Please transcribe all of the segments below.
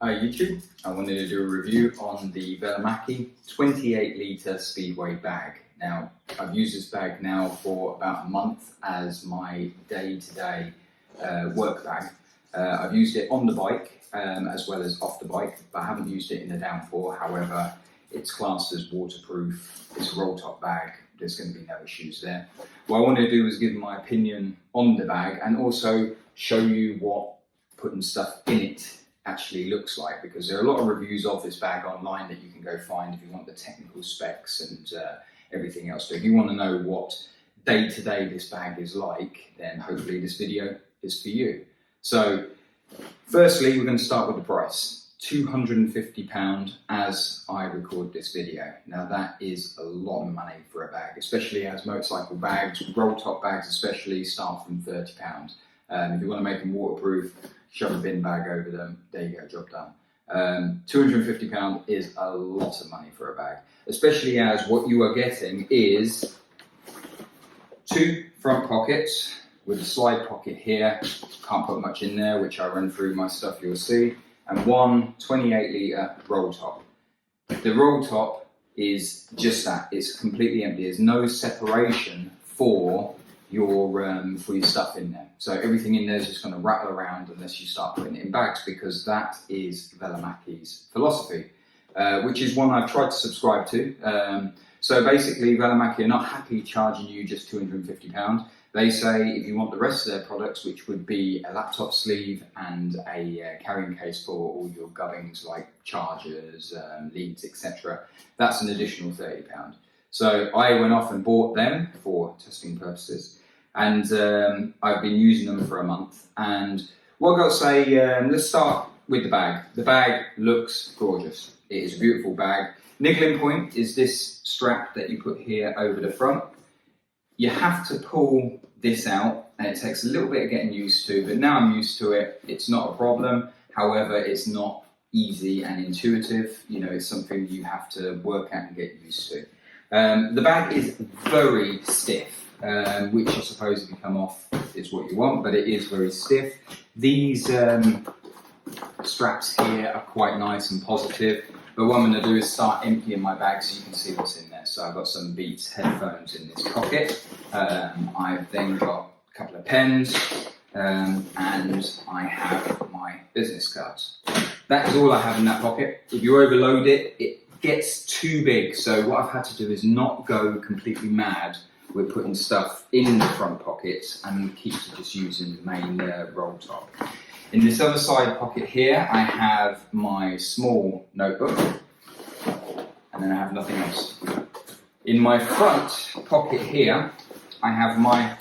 Hi YouTube, I wanted to do a review on the Velomacchi 28 litre Speedway bag. Now, I've used this bag now for about a month as my day-to-day work bag. I've used it on the bike as well as off the bike, but I haven't used it in the downpour. However, it's classed as waterproof, it's a roll-top bag, there's going to be no issues there. What I wanted to do was give my opinion on the bag and also show you what putting stuff in it actually looks like, because there are a lot of reviews of this bag online that you can go find if you want the technical specs and everything else. So if you want to know what day-to-day this bag is like, then hopefully this video is for you. So firstly, we're going to start with the price. £250 as I record this video. Now that is a lot of money for a bag, especially as motorcycle bags, roll top bags especially, start from £30. If you want to make them waterproof, shove a bin bag over them, there you go, job done. £250 is a lot of money for a bag, especially as what you are getting is two front pockets with a slide pocket here, can't put much in there, which I run through my stuff you'll see, and one 28 litre roll top. The roll top is just that, it's completely empty, there's no separation for your stuff in there. So everything in there is just going to rattle around unless you start putting it in bags, because that is Velomacchi's philosophy, which is one I've tried to subscribe to. So basically Velomacchi are not happy charging you just £250. They say if you want the rest of their products, which would be a laptop sleeve and a carrying case for all your gubbins like chargers, leads, etc., that's an additional £30. So I went off and bought them for testing purposes, and I've been using them for a month. And what I've got to say, let's start with the bag. The bag looks gorgeous. It is a beautiful bag. Niggling point is this strap that you put here over the front. You have to pull this out, and it takes a little bit of getting used to, but now I'm used to it. It's not a problem. However, it's not easy and intuitive. You know, it's something you have to work at and get used to. The bag is very stiff, which I suppose if you come off is what you want, but it is very stiff. These straps here are quite nice and positive, but what I'm going to do is start emptying my bag so you can see what's in there. So I've got some Beats headphones in this pocket. I've then got a couple of pens, and I have my business cards. That is all I have in that pocket. If you overload it, it gets too big, so what I've had to do is not go completely mad with putting stuff in the front pockets and keep to just using the main roll top. In this other side pocket here, I have my small notebook, and then I have nothing else. In my front pocket here, I have my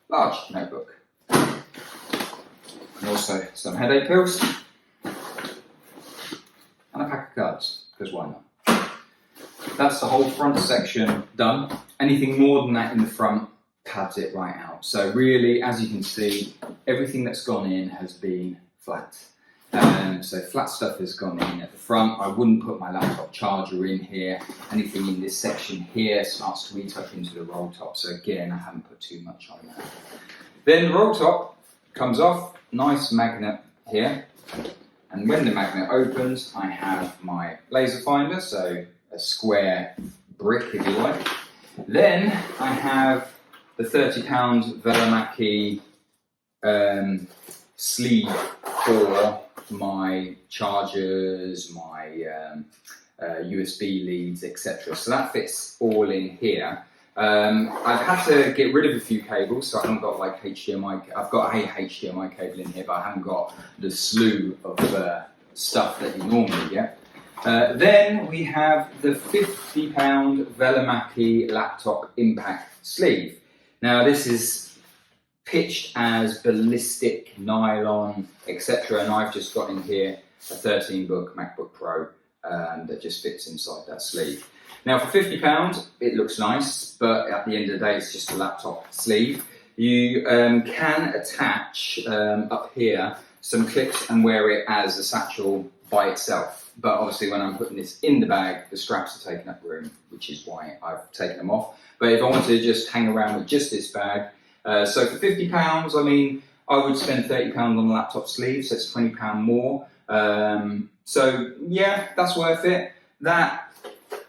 large notebook, and also some headache pills, and a pack of cards, because why not? That's the whole front section done. Anything more than that in the front pads it right out. So really, as you can see, everything that's gone in has been flat. So flat stuff has gone in at the front. I wouldn't put my laptop charger in here. Anything in this section here starts to eat up into the roll top. So again, I haven't put too much on that. Then the roll top comes off, nice magnet here. And when the magnet opens, I have my laser finder, so a square brick if you like. Then I have the £30 Velomacchi sleeve for my chargers, my USB leads, etc. So that fits all in here. I've had to get rid of a few cables, so I haven't got like HDMI. I've got a HDMI cable in here, but I haven't got the slew of stuff that you normally get. Then we have the £50 Velomacchi laptop impact sleeve. Now this is pitched as ballistic, nylon, etc. And I've just got in here a 13-book MacBook Pro that just fits inside that sleeve. Now for £50, it looks nice, but at the end of the day, it's just a laptop sleeve. You can attach up here some clips and wear it as a satchel by itself. But obviously when I'm putting this in the bag, the straps are taking up room, which is why I've taken them off. But if I wanted to just hang around with just this bag, so for £50, I mean, I would spend £30 on the laptop sleeve, so it's £20 more. So yeah, that's worth it. That,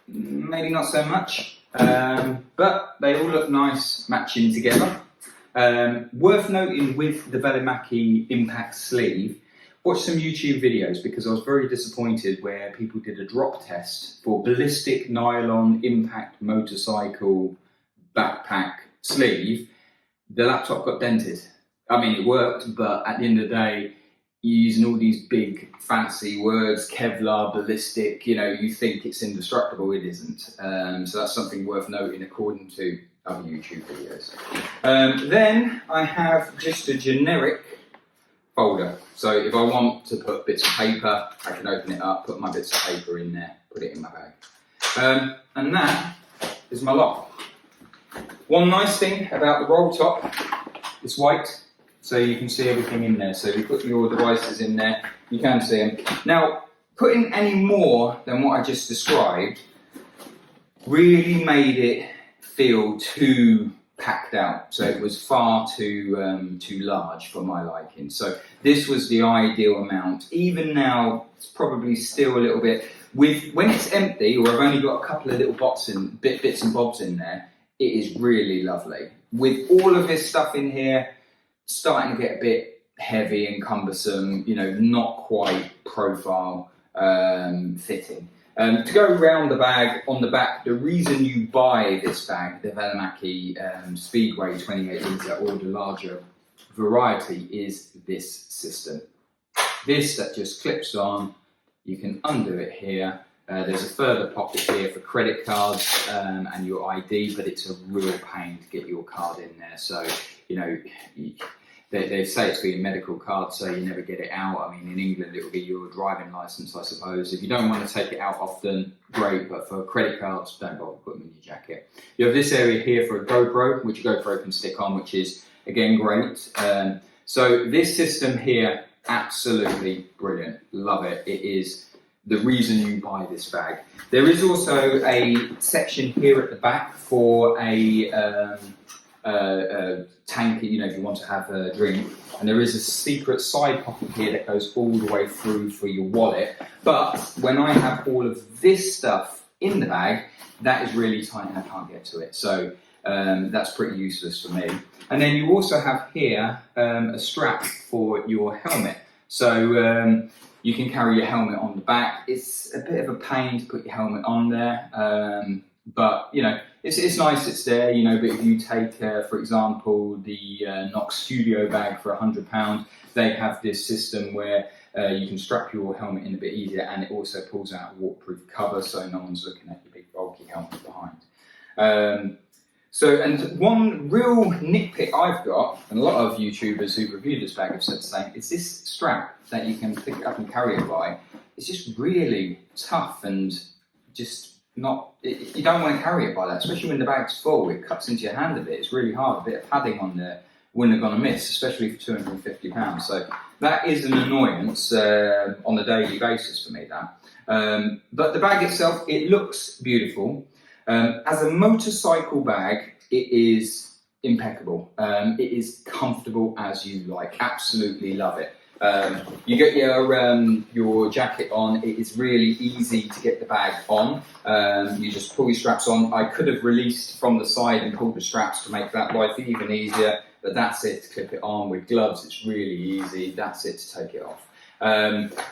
maybe not so much, but they all look nice matching together. Worth noting with the Velomacchi Impact sleeve, watch some YouTube videos, because I was very disappointed where people did a drop test for ballistic nylon impact motorcycle backpack sleeve. The laptop got dented. I mean, it worked, but at the end of the day, you're using all these big fancy words, Kevlar, ballistic, you know, you think it's indestructible, it isn't. So that's something worth noting according to other YouTube videos. Then I have just a generic folder. So if I want to put bits of paper, I can open it up, put my bits of paper in there, put it in my bag. And that is my lot. One nice thing about the roll top, it's white, so you can see everything in there. So if you put your devices in there, you can see them. Now, putting any more than what I just described really made it feel too packed out. So it was far too large for my liking. So this was the ideal amount. Even now, it's probably still a little bit. When it's empty, or I've only got a couple of little bits and bobs in there, it is really lovely. With all of this stuff in here, starting to get a bit heavy and cumbersome, you know, not quite profile fitting. To go around the bag, on the back, the reason you buy this bag, the Velomacchi Speedway 28 litre or the larger variety, is this system. This that just clips on, you can undo it here. There's a further pocket here for credit cards and your ID, but it's a real pain to get your card in there. So, you know, they say it's for your medical card, so you never get it out. I mean, in England, it will be your driving licence, I suppose. If you don't want to take it out often, great, but for credit cards, don't bother putting them in your jacket. You have this area here for a GoPro, which a GoPro can stick on, which is, again, great. So this system here, absolutely brilliant. Love it. It is the reason you buy this bag. There is also a section here at the back for a tank, you know, if you want to have a drink, and there is a secret side pocket here that goes all the way through for your wallet. But when I have all of this stuff in the bag, that is really tight and I can't get to it. So that's pretty useless for me. And then you also have here a strap for your helmet. So you can carry your helmet on the back. It's a bit of a pain to put your helmet on there, but you know, it's nice it's there, you know. But if you take, for example, the Knox Studio bag for £100, they have this system where you can strap your helmet in a bit easier, and it also pulls out a waterproof cover, so no one's looking at your big bulky helmet behind. And one real nitpick I've got, and a lot of YouTubers who've reviewed this bag have said the same, is this strap that you can pick it up and carry it by. It's just really tough and just not, you don't want to carry it by that, especially when the bag's full. It cuts into your hand a bit. It's really hard. A bit of padding on there wouldn't have gone amiss, especially for £250. So that is an annoyance on a daily basis for me, that. But the bag itself, it looks beautiful. As a motorcycle bag, it is impeccable. It is comfortable as you like. Absolutely love it. You get your jacket on. It is really easy to get the bag on. You just pull your straps on. I could have released from the side and pulled the straps to make that life even easier, but that's it. To clip it on with gloves, it's really easy. That's it to take it off.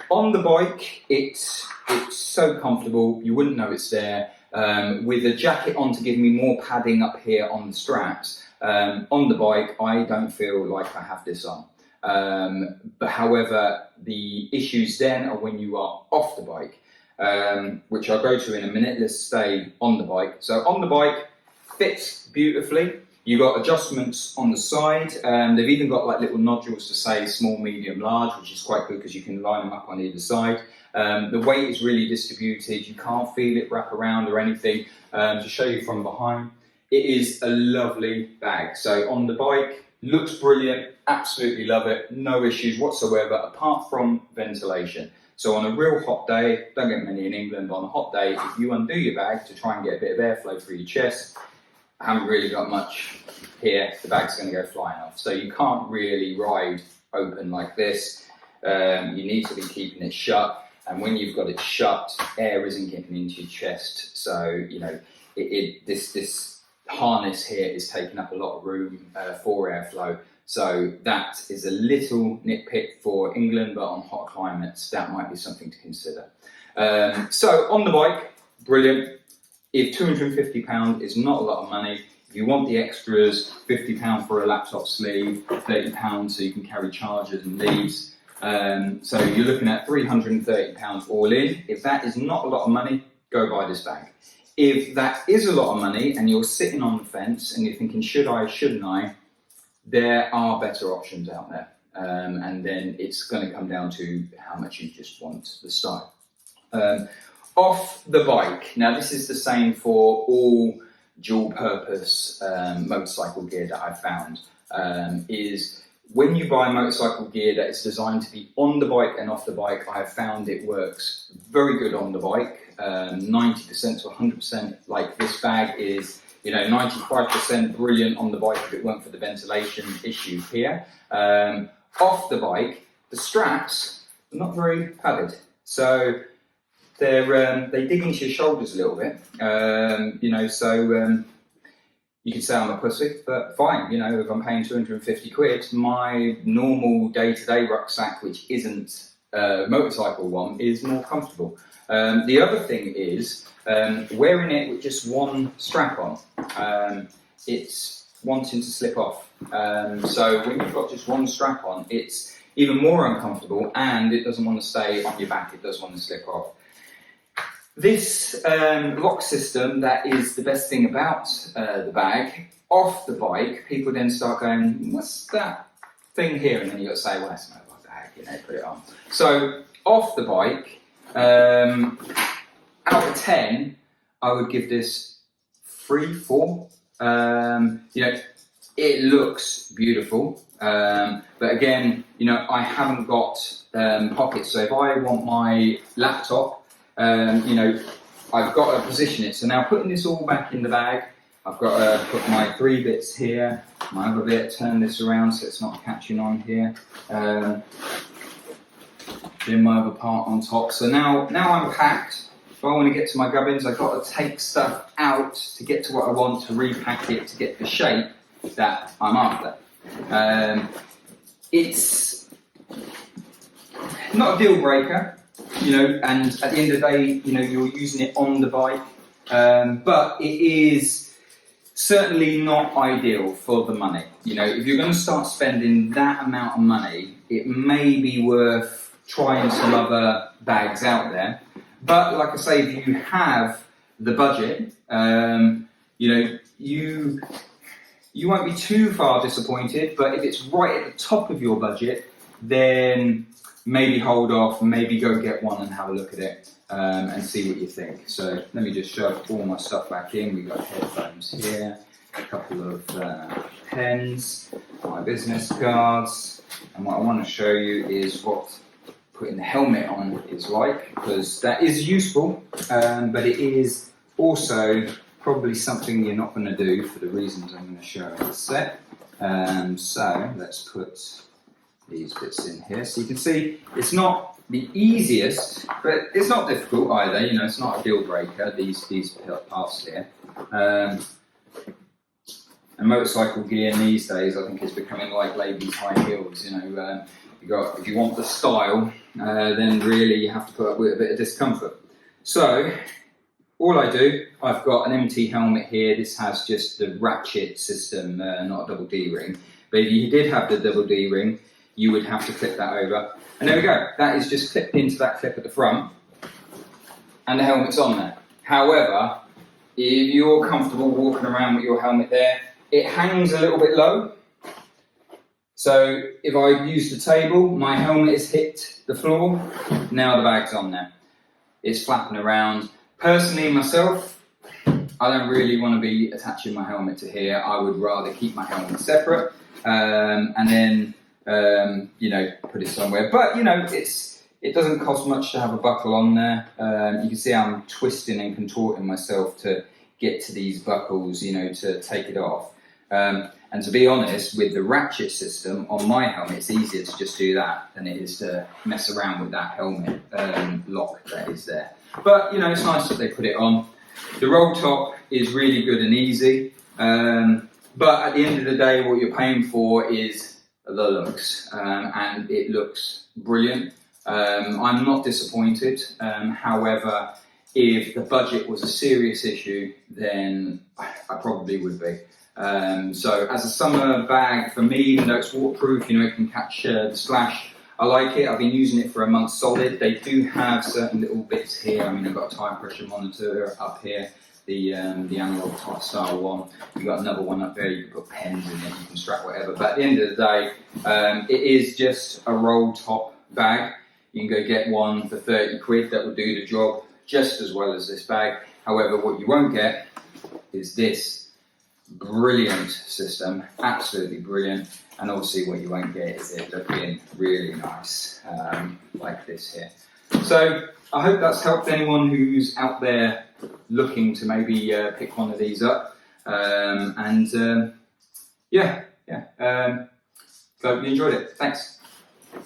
On the bike, it's so comfortable. You wouldn't know it's there. With a jacket on to give me more padding up here on the straps. On the bike, I don't feel like I have this on. But however, the issues then are when you are off the bike, which I'll go to in a minute. Let's stay on the bike. So on the bike, fits beautifully. You've got adjustments on the side. They've even got like little nodules to say small, medium, large, which is quite good because you can line them up on either side. The weight is really distributed. You can't feel it wrap around or anything. To show you from behind, it is a lovely bag. So on the bike, looks brilliant, absolutely love it, no issues whatsoever apart from ventilation. So on a real hot day, don't get many in England, but on a hot day, if you undo your bag to try and get a bit of airflow through your chest, I haven't really got much here, the bag's going to go flying off. So you can't really ride open like this. You need to be keeping it shut, and when you've got it shut, air isn't getting into your chest. So you know, this harness here is taking up a lot of room for airflow. So that is a little nitpick for England, but on hot climates, that might be something to consider. So on the bike, brilliant. If £250 is not a lot of money, if you want the extras, £50 for a laptop sleeve, £30 so you can carry chargers and leads. So you're looking at £330 all in. If that is not a lot of money, go buy this bag. If that is a lot of money and you're sitting on the fence and you're thinking, should I, shouldn't I? There are better options out there. And then it's going to come down to how much you just want the style. Off the bike, now this is the same for all dual purpose motorcycle gear that I've found, is when you buy motorcycle gear that is designed to be on the bike and off the bike, I have found it works very good on the bike, 90% to 100%. Like this bag is, you know, 95% brilliant on the bike if it weren't for the ventilation issue here. Off the bike, the straps are not very padded, so they dig into your shoulders a little bit, you know, so you could say I'm a pussy, but fine, you know, if I'm paying 250 quid, my normal day-to-day rucksack, which isn't a motorcycle one, is more comfortable. The other thing is wearing it with just one strap on, it's wanting to slip off. So when you've got just one strap on, it's even more uncomfortable, and it doesn't want to stay on your back, it does want to slip off. This lock system, that is the best thing about the bag. Off the bike, people then start going, what's that thing here? And then you've got to say, well, that's my bag, you know, put it on. So off the bike, out of 10, I would give this 3, 4. You know, it looks beautiful, but again, you know, I haven't got pockets. So if I want my laptop, you know, I've got to position it. So now putting this all back in the bag, I've got to put my 3 bits here, my other bit, turn this around so it's not catching on here. Then my other part on top. So now I'm packed. If I want to get to my gubbins, I've got to take stuff out to get to what I want, to repack it, to get the shape that I'm after. It's not a deal breaker, you know, and at the end of the day, you know, you're using it on the bike, but it is certainly not ideal for the money. You know, if you're going to start spending that amount of money, it may be worth trying some other bags out there. But like I say, if you have the budget, you know, you won't be too far disappointed, but if it's right at the top of your budget, then maybe hold off, maybe go get one and have a look at it and see what you think. So let me just shove all my stuff back in. We've got headphones here, a couple of pens, my business cards, and what I want to show you is what putting the helmet on is like, because that is useful, but it is also probably something you're not going to do for the reasons I'm going to show in a sec. So let's put these bits in here. So you can see it's not the easiest, but it's not difficult either. You know, it's not a deal breaker, these parts here. And motorcycle gear these days, I think, is becoming like ladies' high heels. You know, if you want the style, then really you have to put up with a bit of discomfort. So all I do, I've got an MT helmet here. This has just the ratchet system, not a double D ring. But if you did have the double D ring, you would have to clip that over. And there we go. That is just clipped into that clip at the front, and the helmet's on there. However, if you're comfortable walking around with your helmet there, it hangs a little bit low. So if I use the table, my helmet has hit the floor, now the bag's on there. It's flapping around. Personally, myself, I don't really want to be attaching my helmet to here. I would rather keep my helmet separate and then, you know, put it somewhere. But, you know, it doesn't cost much to have a buckle on there. You can see I'm twisting and contorting myself to get to these buckles, you know, to take it off. And to be honest, with the ratchet system on my helmet, it's easier to just do that than it is to mess around with that helmet lock that is there. But, you know, it's nice that they put it on. The roll top is really good and easy. But at the end of the day, what you're paying for is the looks, and it looks brilliant. I'm not disappointed. However, if the budget was a serious issue, then I probably would be. So as a summer bag for me, even though it's waterproof, you know, it can catch the splash. I like it. I've been using it for a month solid. They do have certain little bits here. I mean, they've got a tire pressure monitor up here, the analog type style one. You've got another one up there. You can put pens in it. You can strap whatever. But at the end of the day, it is just a roll top bag. You can go get one for 30 quid. That will do the job just as well as this bag. However, what you won't get is this brilliant system, absolutely brilliant. And obviously what you won't get is it looking really nice, like this here. So I hope that's helped anyone who's out there looking to maybe pick one of these up. So hope you enjoyed it. Thanks.